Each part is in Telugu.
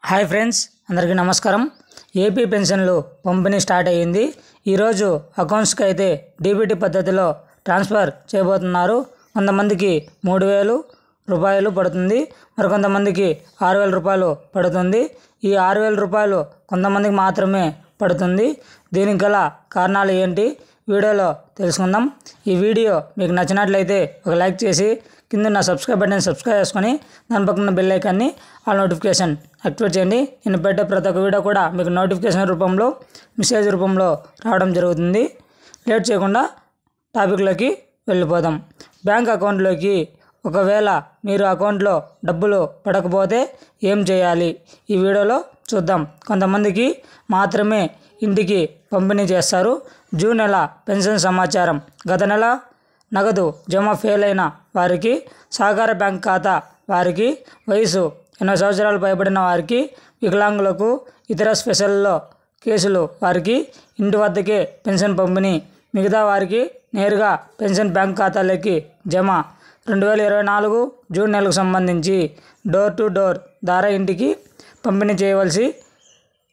హాయ్ ఫ్రెండ్స్, అందరికీ నమస్కారం. ఏపీ పెన్షన్లు పంపిణీ స్టార్ట్ అయ్యింది. ఈరోజు అకౌంట్స్కి అయితే డీబీటీ పద్ధతిలో ట్రాన్స్ఫర్ చేయబోతున్నారు. కొంతమందికి 3,000 రూపాయలు పడుతుంది, మరికొంతమందికి 6,000 రూపాయలు పడుతుంది. ఈ 6,000 రూపాయలు కొంతమందికి మాత్రమే పడుతుంది. దీనికి గల కారణాలు ఏంటి వీడియోలో తెలుసుకుందాం. ఈ వీడియో మీకు నచ్చినట్లయితే ఒక లైక్ చేసి కింద నా సబ్స్క్రైబ్ బటన్ సబ్స్క్రైబ్ చేసుకొని దాని పక్కన బెల్ ఐకాన్ని ఆల్ నోటిఫికేషన్ యాక్టివేట్ చేయండి. నేను పెట్టే ప్రతి ఒక్క వీడియో కూడా మీకు నోటిఫికేషన్ రూపంలో మెసేజ్ రూపంలో రావడం జరుగుతుంది. లేట్ చేయకుండా టాపిక్లోకి వెళ్ళిపోదాం. బ్యాంక్ అకౌంట్లోకి ఒకవేళ మీరు అకౌంట్లో డబ్బులు పడకపోతే ఏం చేయాలి ఈ వీడియోలో చూద్దాం. కొంతమందికి మాత్రమే ఇంటికి పంపిణీ చేస్తారు. జూన్ నెల పెన్షన్ సమాచారం. గత నెల నగదు జమ ఫెయిల్ అయిన వారికి, సహకార బ్యాంక్ ఖాతా వారికి, వయసు 80 సంవత్సరాలు పైబడిన వారికి, వికలాంగులకు, ఇతర స్పెషల్లో కేసులు వారికి ఇంటి వద్దకే పెన్షన్ పంపిణీ. మిగతా వారికి నేరుగా పెన్షన్ బ్యాంక్ ఖాతాలోకి జమ. 2024 జూన్ నెలకు సంబంధించి డోర్ టు డోర్ ద్వారా ఇంటికి పంపిణీ చేయవలసి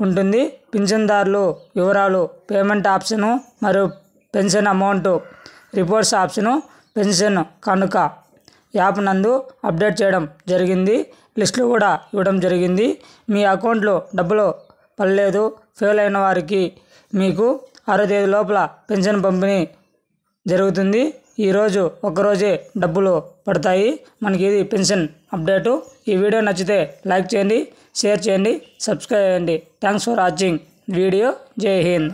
ఉంటుంది. పింఛన్దారులు వివరాలు, పేమెంట్ ఆప్షను మరియు pension amount reports option pension కానుక యాప్ నందు అప్డేట్ చేయడం జరిగింది. లిస్టులు కూడా ఇవ్వడం జరిగింది. మీ అకౌంట్లో డబ్బులు పడలేదు, ఫెయిల్ అయిన వారికి మీకు 6వ తేదీ లోపల పెన్షన్ పంపిణీ జరుగుతుంది. ఈరోజు ఒక్కరోజే డబ్బులు పడతాయి. మనకి ఇది పెన్షన్ అప్డేటు. ఈ వీడియో నచ్చితే లైక్ చేయండి, షేర్ చేయండి, సబ్స్క్రైబ్ చేయండి. Thanks for watching video. జై హింద్.